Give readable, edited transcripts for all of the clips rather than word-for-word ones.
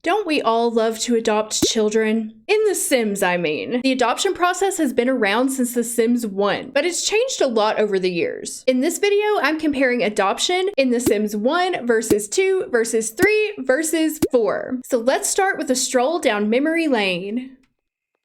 Don't we all love to adopt children? In The Sims, I mean. The adoption process has been around since The Sims 1, but it's changed a lot over the years. In this video, I'm comparing adoption in The Sims 1 versus 2 versus 3 versus 4. So let's start with a stroll down memory lane.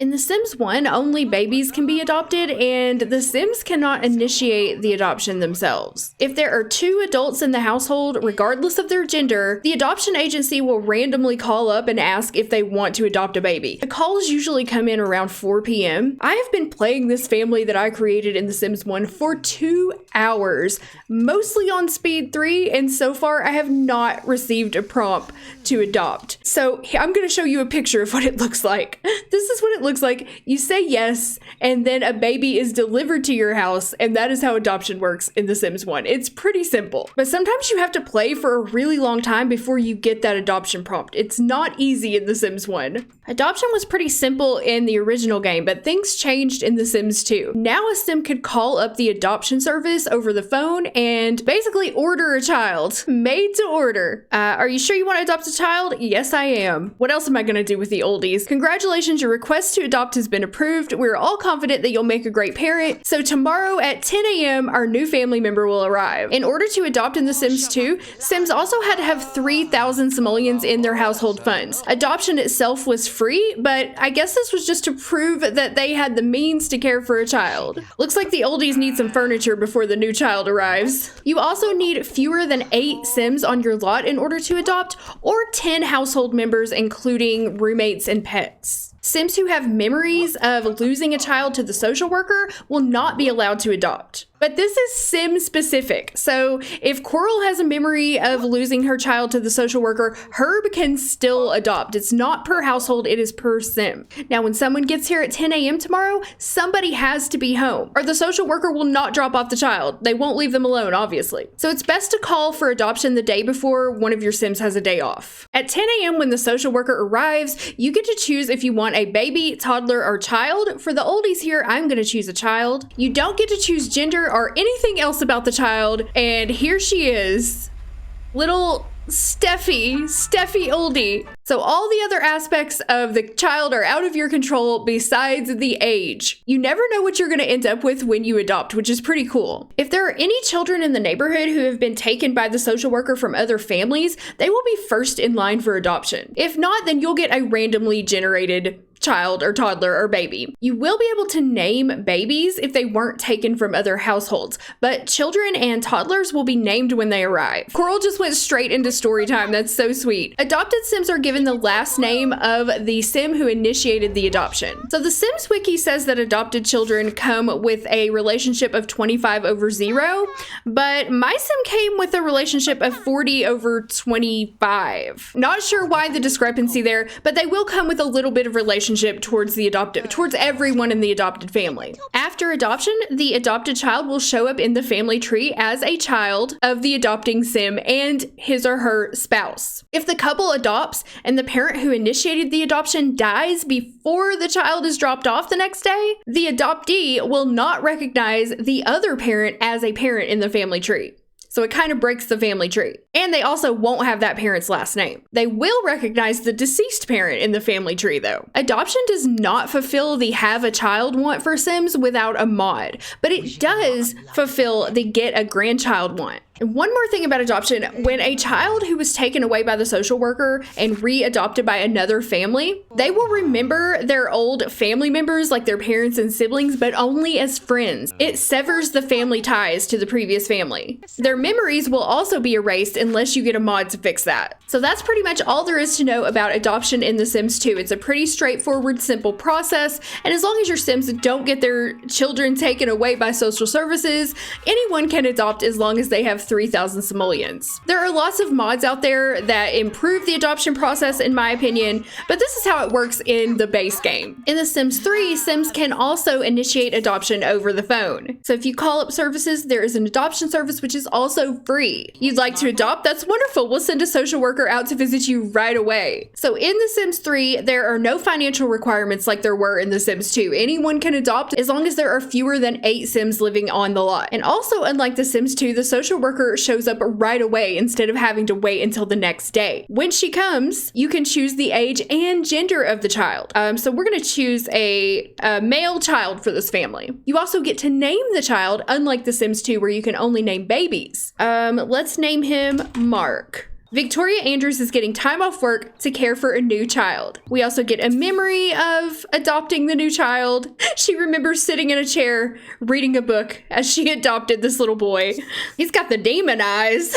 In The Sims 1, only babies can be adopted, and the Sims cannot initiate the adoption themselves. If there are 2 adults in the household, regardless of their gender, the adoption agency will randomly call up and ask if they want to adopt a baby. The calls usually come in around 4 p.m. I have been playing this family that I created in The Sims 1 for 2 hours, mostly on speed 3, and so far I have not received a prompt to adopt. So I'm going to show you a picture of what it looks like. This is what it looks like. You say yes, and then a baby is delivered to your house, and that is how adoption works in The Sims 1. It's pretty simple, but sometimes you have to play for a really long time before you get that adoption prompt. It's not easy in The Sims 1. Adoption was pretty simple in the original game, but things changed in The Sims 2. Now a Sim could call up the adoption service over the phone and basically order a child. Made to order. Are you sure you want to adopt a child? Yes, I am. What else am I going to do with the oldies? Congratulations, your request to adopt has been approved. We're all confident that you'll make a great parent. So tomorrow at 10 a.m., our new family member will arrive. In order to adopt in The Sims 2, Sims also had to have 3,000 simoleons in their household funds. Adoption itself was free, but I guess this was just to prove that they had the means to care for a child. Looks like the oldies need some furniture before the new child arrives. You also need fewer than 8 Sims on your lot in order to adopt, or 10 household members, including roommates and pets. Sims who have memories of losing a child to the social worker will not be allowed to adopt. But this is Sim specific. So if Coral has a memory of losing her child to the social worker, Herb can still adopt. It's not per household, it is per Sim. Now, when someone gets here at 10 a.m. tomorrow, somebody has to be home, or the social worker will not drop off the child. They won't leave them alone, obviously. So it's best to call for adoption the day before one of your Sims has a day off. At 10 a.m. when the social worker arrives, you get to choose if you want a baby, toddler, or child. For the oldies here, I'm going to choose a child. You don't get to choose gender or anything else about the child, and here she is. Little Steffi oldie. So all the other aspects of the child are out of your control besides the age. You never know what you're going to end up with when you adopt, which is pretty cool. If there are any children in the neighborhood who have been taken by the social worker from other families, they will be first in line for adoption. If not, then you'll get a randomly generated child or toddler or baby. You will be able to name babies if they weren't taken from other households, but children and toddlers will be named when they arrive. Coral just went straight into story time. That's so sweet. Adopted Sims are given the last name of the Sim who initiated the adoption. So the Sims Wiki says that adopted children come with a relationship of 25/0, but my Sim came with a relationship of 40/25. Not sure why the discrepancy there, but they will come with a little bit of relationship towards everyone in the adopted family. After adoption, the adopted child will show up in the family tree as a child of the adopting Sim and his or her spouse. If the couple adopts and the parent who initiated the adoption dies before the child is dropped off the next day, the adoptee will not recognize the other parent as a parent in the family tree. So it kind of breaks the family tree. And they also won't have that parent's last name. They will recognize the deceased parent in the family tree though. Adoption does not fulfill the have a child want for Sims without a mod, but it does fulfill the get a grandchild want. And one more thing about adoption, when a child who was taken away by the social worker and re-adopted by another family, they will remember their old family members like their parents and siblings, but only as friends. It severs the family ties to the previous family. Their memories will also be erased unless you get a mod to fix that. So that's pretty much all there is to know about adoption in The Sims 2. It's a pretty straightforward, simple process, and as long as your Sims don't get their children taken away by social services, anyone can adopt as long as they have 3,000 simoleons. There are lots of mods out there that improve the adoption process in my opinion, but this is how it works in the base game. In The Sims 3, Sims can also initiate adoption over the phone. So if you call up services, there is an adoption service which is also free. You'd like to adopt? That's wonderful. We'll send a social worker out to visit you right away. So in The Sims 3, there are no financial requirements like there were in The Sims 2. Anyone can adopt as long as there are fewer than 8 Sims living on the lot. And also, unlike The Sims 2, the social worker worker shows up right away instead of having to wait until the next day. When she comes, you can choose the age and gender of the child. So we're going to choose a male child for this family. You also get to name the child, unlike The Sims 2 where you can only name babies. Let's name him Mark. Victoria Andrews is getting time off work to care for a new child. We also get a memory of adopting the new child. She remembers sitting in a chair reading a book as she adopted this little boy. He's got the demon eyes.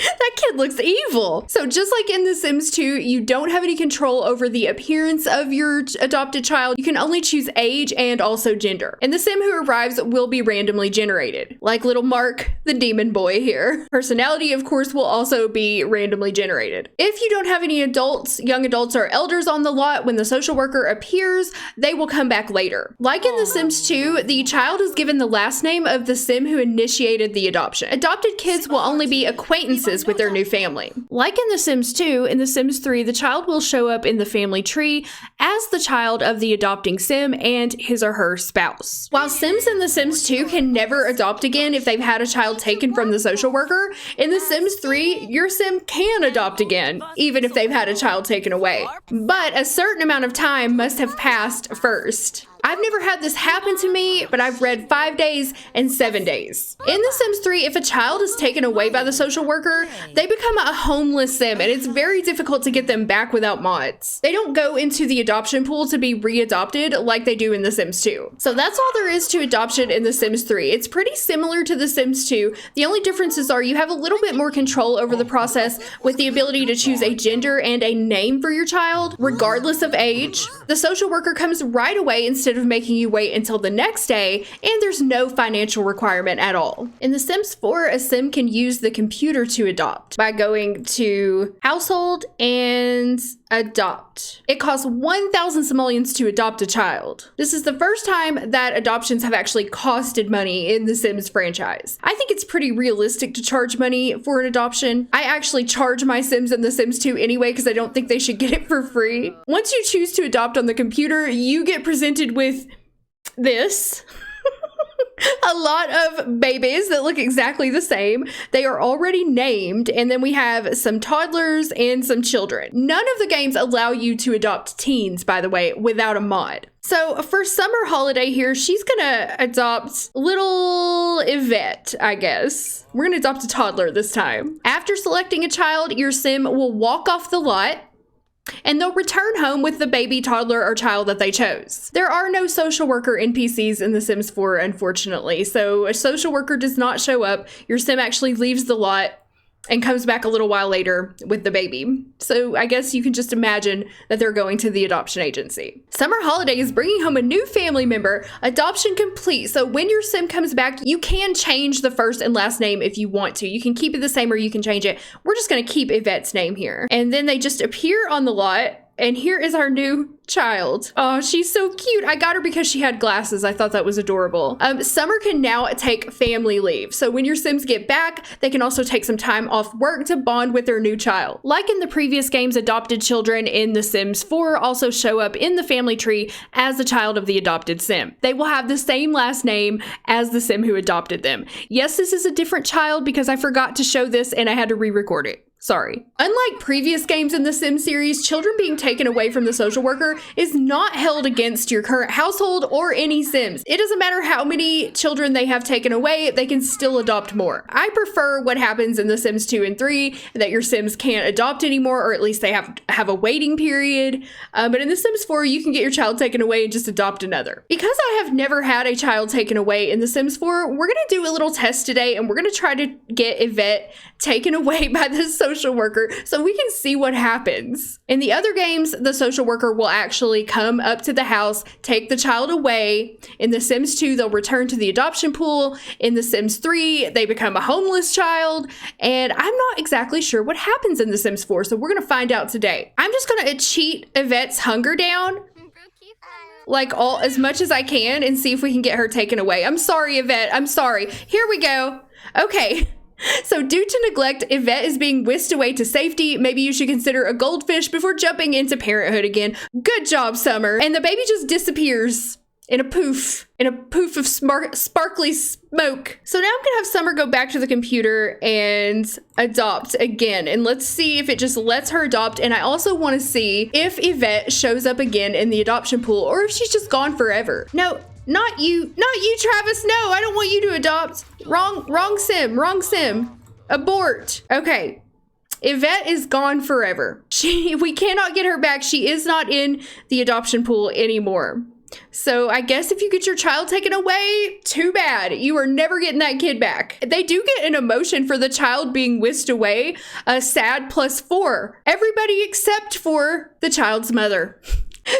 That kid looks evil. So just like in The Sims 2, you don't have any control over the appearance of your adopted child. You can only choose age and also gender. And the Sim who arrives will be randomly generated, like little Mark, the demon boy here. Personality, of course, will also be randomly generated. If you don't have any adults, young adults, or elders on the lot when the social worker appears, they will come back later. Like in The Sims 2, the child is given the last name of the Sim who initiated the adoption. Adopted kids will only be acquaintances with their new family. Like in The Sims 2, in The Sims 3, the child will show up in the family tree as the child of the adopting Sim and his or her spouse. While Sims in The Sims 2 can never adopt again if they've had a child taken from the social worker, in The Sims 3, your Sim can adopt again, even if they've had a child taken away. But a certain amount of time must have passed first. I've never had this happen to me, but I've read 5 days and 7 days. In The Sims 3, if a child is taken away by the social worker, they become a homeless Sim, and it's very difficult to get them back without mods. They don't go into the adoption pool to be re-adopted like they do in The Sims 2. So that's all there is to adoption in The Sims 3. It's pretty similar to The Sims 2. The only differences are you have a little bit more control over the process with the ability to choose a gender and a name for your child, regardless of age. The social worker comes right away instead of making you wait until the next day, and there's no financial requirement at all. In The Sims 4, a Sim can use the computer to adopt by going to Household and Adopt. It costs 1,000 simoleons to adopt a child. This is the first time that adoptions have actually costed money in the Sims franchise. I think it's pretty realistic to charge money for an adoption. I actually charge my Sims in The Sims 2 anyway because I don't think they should get it for free. Once you choose to adopt on the computer, you get presented with this. A lot of babies that look exactly the same. They are already named, and then we have some toddlers and some children. None of the games allow you to adopt teens, by the way, without a mod. So for summer holiday here, she's gonna adopt little Yvette, I guess. We're gonna adopt a toddler this time. After selecting a child, your Sim will walk off the lot, and they'll return home with the baby, toddler, or child that they chose. There are no social worker NPCs in The Sims 4, unfortunately, so a social worker does not show up. Your Sim actually leaves the lot and comes back a little while later with the baby. So I guess you can just imagine that they're going to the adoption agency. Summer holiday is bringing home a new family member, adoption complete. So when your Sim comes back, you can change the first and last name if you want to. You can keep it the same or you can change it. We're just gonna keep Yvette's name here. And then they just appear on the lot. And here is our new child. Oh, she's so cute. I got her because she had glasses. I thought that was adorable. Summer can now take family leave. So when your Sims get back, they can also take some time off work to bond with their new child. Like in the previous games, adopted children in The Sims 4 also show up in the family tree as a child of the adopted Sim. They will have the same last name as the Sim who adopted them. Yes, this is a different child because I forgot to show this and I had to re-record it. Sorry. Unlike previous games in the Sim series, children being taken away from the social worker is not held against your current household or any Sims. It doesn't matter how many children they have taken away, they can still adopt more. I prefer what happens in the Sims 2 and 3, that your Sims can't adopt anymore, or at least they have a waiting period. But in the Sims 4, you can get your child taken away and just adopt another. Because I have never had a child taken away in the Sims 4, we're gonna do a little test today, and we're gonna try to get Yvette taken away by the social worker so we can see what happens. In the other games, the social worker will actually come up to the house, take the child away. In The Sims 2, they'll return to the adoption pool. In The Sims 3, they become a homeless child. And I'm not exactly sure what happens in The Sims 4, so we're gonna find out today. I'm just gonna cheat Yvette's hunger down like as much as I can and see if we can get her taken away. I'm sorry, Yvette, I'm sorry. Here we go. Okay. So due to neglect, Yvette is being whisked away to safety. Maybe you should consider a goldfish before jumping into parenthood again. Good job, Summer. And the baby just disappears in a poof of sparkly smoke. So now I'm gonna have Summer go back to the computer and adopt again. And let's see if it just lets her adopt. And I also want to see if Yvette shows up again in the adoption pool or if she's just gone forever. No, not you, Travis. No, I don't want you to adopt. Wrong sim. Abort. Okay. Yvette is gone forever. We cannot get her back. She is not in the adoption pool anymore. So I guess if you get your child taken away, too bad. You are never getting that kid back. They do get an emotion for the child being whisked away, a sad +4. Everybody except for the child's mother,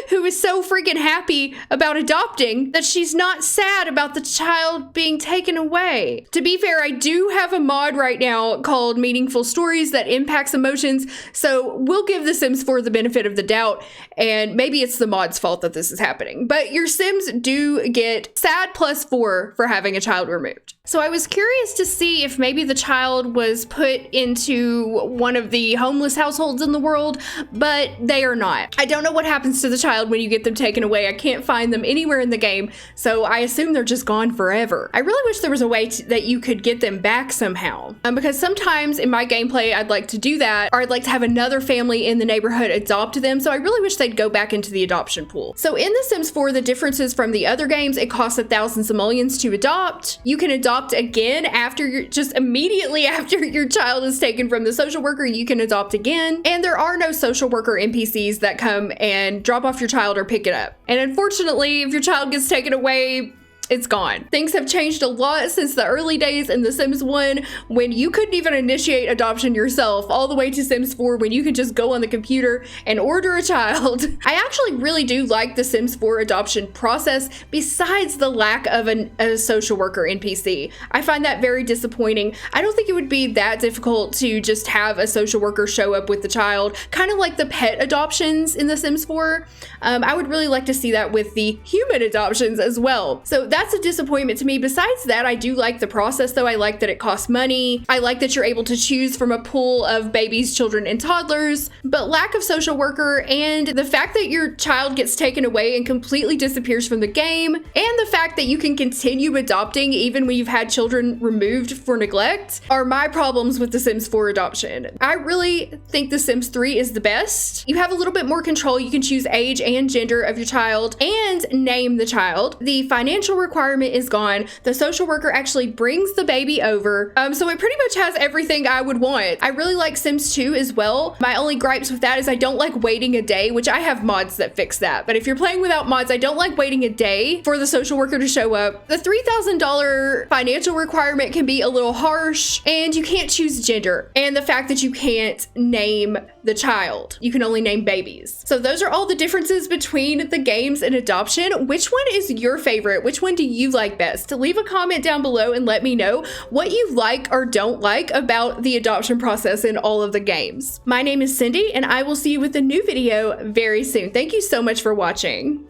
who is so freaking happy about adopting that she's not sad about the child being taken away. To be fair, I do have a mod right now called Meaningful Stories that impacts emotions, so we'll give the Sims 4 the benefit of the doubt, and maybe it's the mod's fault that this is happening. But your Sims do get sad +4 for having a child removed. So I was curious to see if maybe the child was put into one of the homeless households in the world, but they are not. I don't know what happens to the child when you get them taken away. I can't find them anywhere in the game, so I assume they're just gone forever. I really wish there was a way that you could get them back somehow, because sometimes in my gameplay I'd like to do that, or I'd like to have another family in the neighborhood adopt them, so I really wish they'd go back into the adoption pool. So in The Sims 4, the differences from the other games, it costs 1,000 simoleons to adopt. You can adopt again after just immediately after your child is taken from the social worker, you can adopt again. And there are no social worker NPCs that come and drop off your child or pick it up. And unfortunately, if your child gets taken away, it's gone. Things have changed a lot since the early days in The Sims 1 when you couldn't even initiate adoption yourself, all the way to Sims 4 when you could just go on the computer and order a child. I actually really do like the Sims 4 adoption process besides the lack of a social worker NPC. I find that very disappointing. I don't think it would be that difficult to just have a social worker show up with the child, kind of like the pet adoptions in The Sims 4. I would really like to see that with the human adoptions as well. So that's a disappointment to me. Besides that, I do like the process though. I like that it costs money. I like that you're able to choose from a pool of babies, children, and toddlers, but lack of social worker and the fact that your child gets taken away and completely disappears from the game, and the fact that you can continue adopting even when you've had children removed for neglect are my problems with The Sims 4 adoption. I really think The Sims 3 is the best. You have a little bit more control. You can choose age and gender of your child and name the child. The financial requirement is gone. The social worker actually brings the baby over. So it pretty much has everything I would want. I really like Sims 2 as well. My only gripes with that is I don't like waiting a day, which I have mods that fix that. But if you're playing without mods, I don't like waiting a day for the social worker to show up. The $3,000 financial requirement can be a little harsh, and you can't choose gender. And the fact that you can't name the child. You can only name babies. So those are all the differences between the games and adoption. Which one is your favorite? Which one do you like best? Leave a comment down below and let me know what you like or don't like about the adoption process in all of the games. My name is Cindy, and I will see you with a new video very soon. Thank you so much for watching.